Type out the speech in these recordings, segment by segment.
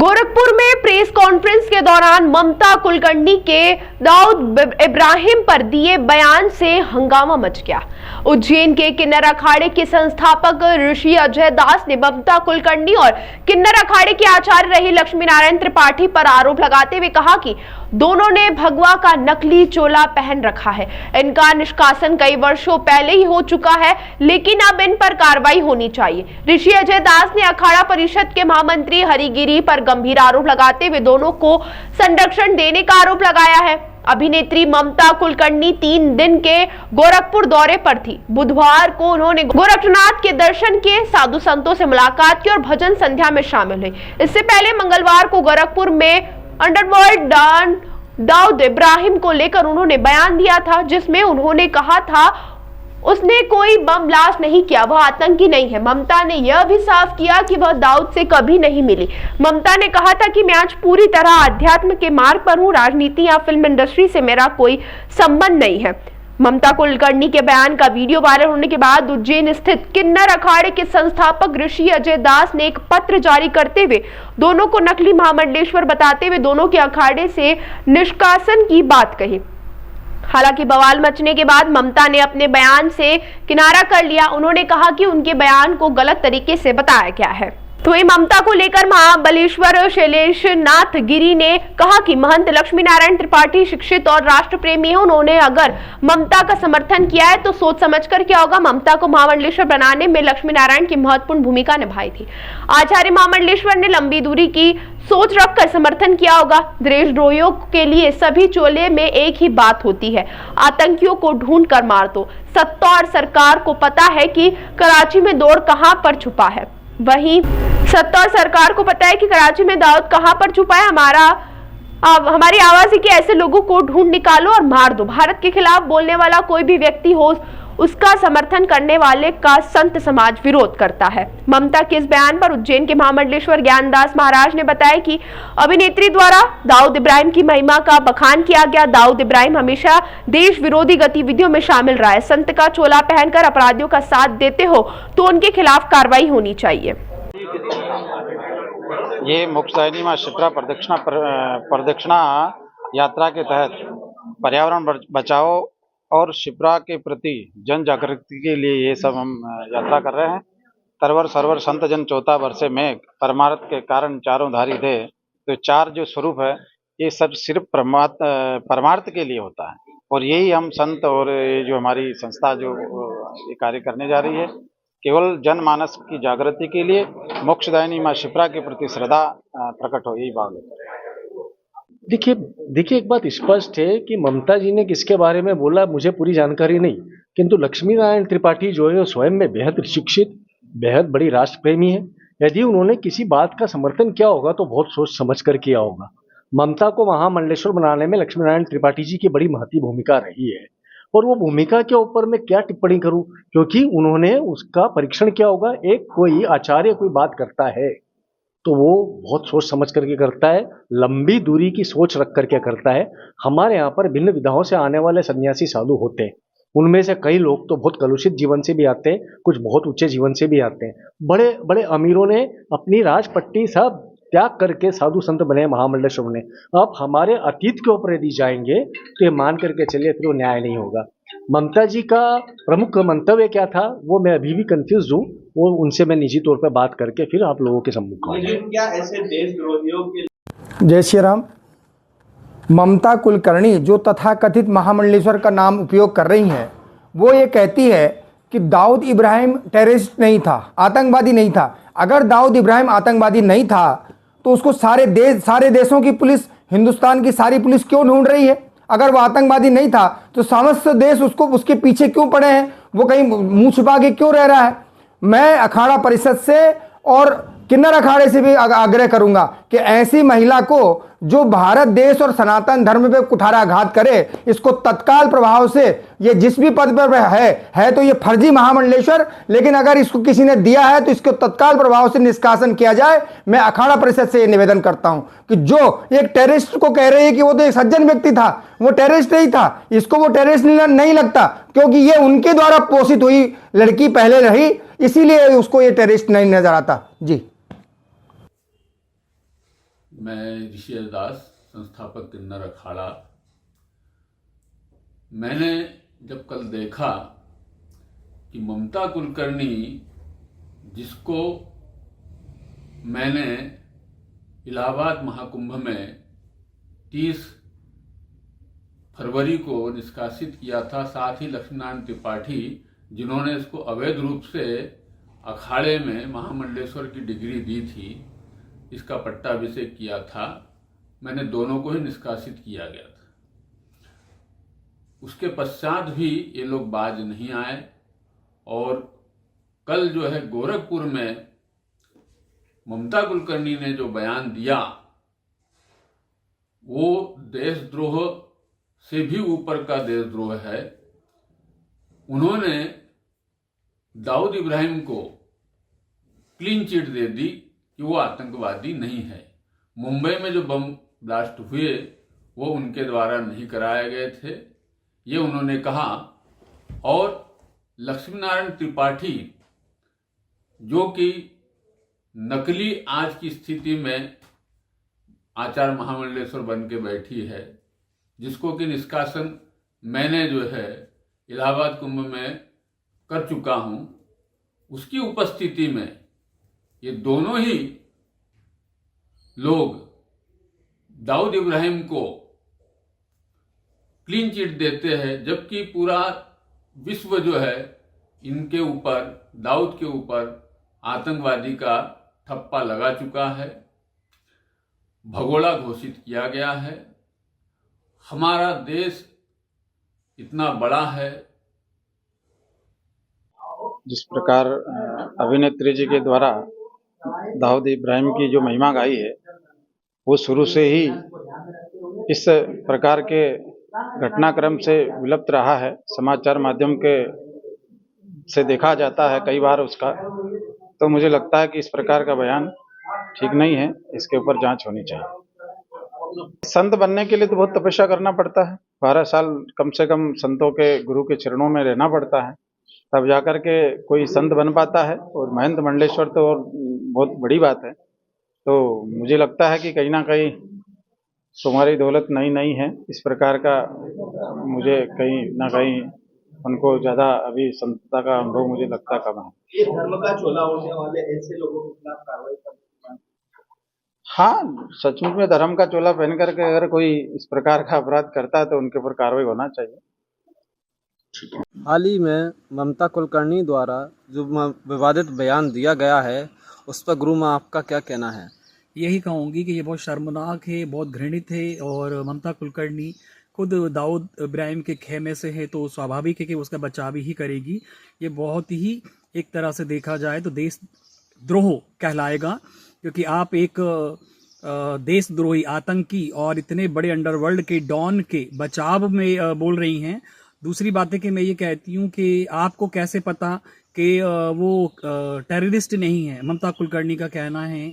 गोरखपुर में press conference के दौरान ममता कुलकर्णी के दाऊद इब्राहिम पर दिए बयान से हंगामा मच गया। उज्जैन के किन्नर अखाड़े के संस्थापक ऋषि अजय दास ने ममता कुलकर्णी और किन्नर अखाड़े के आचार्य रहे लक्ष्मी नारायण त्रिपाठी पर आरोप लगाते हुए कहा कि दोनों ने भगवा का नकली चोला पहन रखा है। इनका निष्कासन कई वर्षों पहले ही हो चुका है, लेकिन अब इन पर कार्रवाई होनी चाहिए। ऋषि अजय दास ने अखाड़ा परिषद के महामंत्री हरिगिरी पर गंभीर आरोप लगाते हुए दोनों को संरक्षण देने का आरोप लगाया है। अभिनेत्री ममता कुलकर्णी 3 दिन के गोरखपुर दौरे पर थी। बुधवार को उन्होंने गोरखनाथ के दर्शन किए, साधु संतों से मुलाकात की और भजन संध्या में शामिल हुई। इससे पहले मंगलवार को गोरखपुर में अंडरवर्ल्ड डॉन दाऊद इब्राहिम को लेकर उन्होंने बयान दिया था, जिसमें उन्होंने कहा था उसने कोई बम ब्लास्ट नहीं किया, वह आतंकी नहीं है। ममता ने यह भी साफ किया कि वह दाऊद से कभी नहीं मिली। ममता ने कहा था कि मैं आज पूरी तरह अध्यात्म के मार्ग पर हूं, राजनीति या फिल्म इंडस्ट्री से मेरा कोई संबंध नहीं है। ममता कुलकर्णी के बयान का वीडियो वायरल होने के बाद उज्जैन स्थित किन्नर अखाड़े के संस्थापक ऋषि अजय दास ने एक पत्र जारी करते हुए दोनों को नकली महामंडलेश्वर बताते हुए दोनों के अखाड़े से निष्कासन की बात कही। हालांकि बवाल मचने के बाद ममता ने अपने बयान से किनारा कर लिया। उन्होंने कहा कि उनके बयान को गलत तरीके से बताया गया है। तो वहीं ममता को लेकर महाबलेश्वर शैलेश नाथ गिरी ने कहा कि महंत लक्ष्मी नारायण त्रिपाठी शिक्षित और राष्ट्र प्रेमी है। उन्होंने अगर ममता का समर्थन किया है तो सोच समझकर किया होगा। ममता को महामंडलेश्वर बनाने में लक्ष्मी नारायण की महत्वपूर्ण भूमिका निभाई थी। आचार्य महामंडलेश्वर ने लंबी दूरी की सोच रखकर समर्थन किया होगा। देशद्रोहियों के लिए सभी चोले में एक ही बात होती है, आतंकियों को ढूंढ कर मार दो। सत्ता और सरकार को पता है कि कराची में दौड़ कहां पर छुपा है। वहीं सत्ता और सरकार को पता है कि कराची में दाऊद कहां पर छुपा है। हमारी आवाज है कि ऐसे लोगों को ढूंढ निकालो और मार दो। भारत के खिलाफ बोलने वाला कोई भी व्यक्ति हो, उसका समर्थन करने वाले का संत समाज विरोध करता है। ममता के इस बयान पर उज्जैन के महामंडलेश्वर ज्ञानदास महाराज ने बताया कि अभिनेत्री द्वारा दाऊद इब्राहिम की महिमा का बखान किया गया। दाऊद इब्राहिम हमेशा देश विरोधी गतिविधियों में शामिल रहा है। संत का चोला पहनकर अपराधियों का साथ देते हो तो उनके खिलाफ कार्रवाई होनी चाहिए। ये मोक्षदायिनी मां शिप्रा प्रदक्षिणा यात्रा के तहत पर्यावरण बचाओ और शिप्रा के प्रति जन जागृति के लिए ये सब हम यात्रा कर रहे हैं। तरवर सरवर संत जन चौथा वर्षे में परमार्थ के कारण चारों धारी थे। तो 4 जो स्वरूप है ये सब सिर्फ परमार्थ के लिए होता है, और यही हम संत और ये जो हमारी संस्था जो ये कार्य करने जा रही है, केवल जनमानस की जागृति के लिए मोक्षदायिनी मां शिप्रा के प्रति श्रद्धा प्रकट हो, यही भाव है। देखिए एक बात स्पष्ट है कि ममता जी ने किसके बारे में बोला मुझे पूरी जानकारी नहीं, किंतु लक्ष्मी नारायण त्रिपाठी जो है स्वयं में बेहद शिक्षित, बेहद बड़ी राष्ट्र प्रेमी है। यदि उन्होंने किसी बात का समर्थन किया होगा तो बहुत सोच समझ कर किया होगा। ममता को महामंडलेश्वर बनाने में लक्ष्मी नारायण त्रिपाठी जी की बड़ी महती भूमिका रही है, और वो भूमिका के ऊपर मैं क्या टिप्पणी करूं, क्योंकि उन्होंने उसका परीक्षण किया होगा। एक कोई आचार्य कोई बात करता है तो वो बहुत सोच समझ करके करता है, लंबी दूरी की सोच रख करके करता है। हमारे यहाँ पर भिन्न विधाओं से आने वाले सन्यासी साधु होते हैं, उनमें से कई लोग तो बहुत कलुषित जीवन से भी आते हैं, कुछ बहुत ऊंचे जीवन से भी आते हैं। बड़े बड़े अमीरों ने अपनी राजपट्टी सब त्याग करके साधु संत बने महामंडलेश्वर ने। अब हमारे अतीत के ऊपर यदि जाएंगे तो ये मान करके चलिए फिर वो न्याय नहीं होगा। ममता जी का प्रमुख मंतव्य क्या था वो मैं अभी भी कंफ्यूज हूँ, वो उनसे मैं निजी तौर पर बात करके फिर आप लोगों के सम्मुख में। क्या ऐसे देशद्रोहियों के जय श्री राम। ममता कुलकर्णी जो तथाकथित महामंडलेश्वर का नाम उपयोग कर रही हैं, वो ये कहती है कि दाऊद इब्राहिम टेररिस्ट नहीं था, आतंकवादी नहीं था। अगर दाऊद इब्राहिम आतंकवादी नहीं था तो उसको सारे देशों की पुलिस, हिंदुस्तान की सारी पुलिस क्यों ढूंढ रही है? अगर वो आतंकवादी नहीं था तो समस्त देश उसके पीछे क्यों पड़े हैं? वो कहीं मुंह छुपा के क्यों रह रहा है? मैं अखाड़ा परिषद से और किन्नर अखाड़े से भी आग्रह करूंगा कि ऐसी महिला को जो भारत देश और सनातन धर्म पे कुठाराघात करे, इसको तत्काल प्रभाव से, ये जिस भी पद पर है तो ये फर्जी महामंडलेश्वर, लेकिन अगर इसको किसी ने दिया है तो इसको तत्काल प्रभाव से निष्कासन किया जाए। मैं अखाड़ा परिषद से ये निवेदन करता हूं कि जो एक टेररिस्ट को कह रही है कि वो तो एक सज्जन व्यक्ति था, वो टेररिस्ट नहीं था, इसको वो टेररिस्ट नहीं लगता, क्योंकि ये उनके द्वारा पोषित हुई लड़की पहले रही, इसीलिए उसको ये टेररिस्ट नहीं नजर आता। जी। मैं ऋषि दास, संस्थापक किन्नर अखाड़ा। मैंने जब कल देखा कि ममता कुलकर्णी, जिसको मैंने इलाहाबाद महाकुंभ में 30 फरवरी को निष्कासित किया था, साथ ही लक्ष्मीनारायण त्रिपाठी जिन्होंने इसको अवैध रूप से अखाड़े में महामंडलेश्वर की डिग्री दी थी, इसका पट्टाभिषेक किया था, मैंने दोनों को ही निष्कासित किया गया था। उसके पश्चात भी ये लोग बाज नहीं आए और कल जो है गोरखपुर में ममता कुलकर्णी ने जो बयान दिया वो देशद्रोह से भी ऊपर का देशद्रोह है। उन्होंने दाऊद इब्राहिम को क्लीन चिट दे दी कि वो आतंकवादी नहीं है। मुंबई में जो बम ब्लास्ट हुए वो उनके द्वारा नहीं कराए गए थे, ये उन्होंने कहा। और लक्ष्मीनारायण त्रिपाठी जो कि नकली आज की स्थिति में आचार्य महामंडलेश्वर बन के बैठी है, जिसको कि निष्कासन मैंने जो है इलाहाबाद कुंभ में कर चुका हूं, उसकी उपस्थिति में ये दोनों ही लोग दाऊद इब्राहिम को क्लीन चिट देते हैं, जबकि पूरा विश्व जो है इनके ऊपर, दाऊद के ऊपर आतंकवादी का ठप्पा लगा चुका है, भगोड़ा घोषित किया गया है। हमारा देश इतना बड़ा है। जिस प्रकार अभिनेत्री जी के द्वारा दाऊद इब्राहिम की जो महिमा गाई है, वो शुरू से ही इस प्रकार के घटनाक्रम से विलुप्त रहा है। समाचार माध्यम के से देखा जाता है कई बार उसका, तो मुझे लगता है कि इस प्रकार का बयान ठीक नहीं है, इसके ऊपर जांच होनी चाहिए। संत बनने के लिए तो बहुत तपस्या करना पड़ता है, 12 साल कम से कम संतों के, गुरु के चरणों में रहना पड़ता है, तब जाकर के कोई संत बन पाता है। और महंत मंडलेश्वर तो और बहुत बड़ी बात है। तो मुझे लगता है कि कहीं ना कहीं तुम्हारी दौलत नहीं है, इस प्रकार का मुझे कहीं ना कहीं उनको ज़्यादा अभी संतता का अनुभव मुझे लगता कम है। ये धर्म का चोला ओढ़ने वाले ऐसे लोगों के खिलाफ कार्रवाई करना। हाँ, सचमुच में धर्म का चोला पहन करके अगर कोई इस प्रकार का अपराध करता है तो उनके ऊपर कार्रवाई होना चाहिए। हाल ही में ममता कुलकर्णी द्वारा जो विवादित बयान दिया गया है, उस पर गुरु माँ आपका क्या कहना है? यही कहूँगी कि ये बहुत शर्मनाक है, बहुत घृणित है। और ममता कुलकर्णी खुद दाऊद इब्राहिम के खेमे से है, तो स्वाभाविक है कि उसका बचाव ही करेगी। ये बहुत ही एक तरह से देखा जाए तो देशद्रोह कहलाएगा, क्योंकि आप एक देशद्रोही, आतंकी और इतने बड़े अंडरवर्ल्ड के डॉन के बचाव में बोल रही हैं। दूसरी बात है कि मैं ये कहती हूँ कि आपको कैसे पता कि वो टेररिस्ट नहीं है। ममता कुलकर्णी का कहना है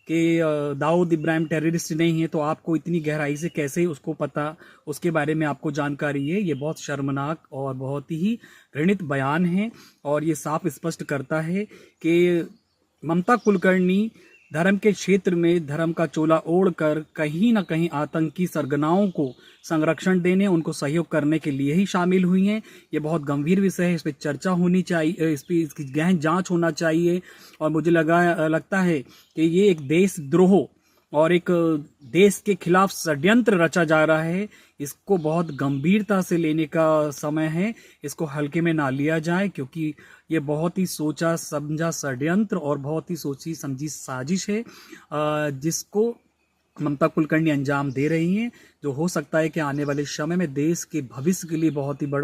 कि दाऊद इब्राहिम टेररिस्ट नहीं है, तो आपको इतनी गहराई से कैसे उसको पता, उसके बारे में आपको जानकारी है। ये बहुत शर्मनाक और बहुत ही घृणित बयान है और ये साफ स्पष्ट करता है कि ममता कुलकर्णी धर्म के क्षेत्र में धर्म का चोला ओढ़कर कहीं ना कहीं आतंकी सरगनाओं को संरक्षण देने, उनको सहयोग करने के लिए ही शामिल हुई हैं। ये बहुत गंभीर विषय है, इस पर चर्चा होनी चाहिए, इस पर इसकी गहन जांच होना चाहिए। और मुझे लगता है कि ये एक देशद्रोह और एक देश के खिलाफ षड्यंत्र रचा जा रहा है। इसको बहुत गंभीरता से लेने का समय है, इसको हल्के में ना लिया जाए, क्योंकि ये बहुत ही सोचा समझा षड्यंत्र और बहुत ही सोची समझी साजिश है, जिसको ममता कुलकर्णी अंजाम दे रही हैं, जो हो सकता है कि आने वाले समय में देश के भविष्य के लिए बहुत ही बड़ा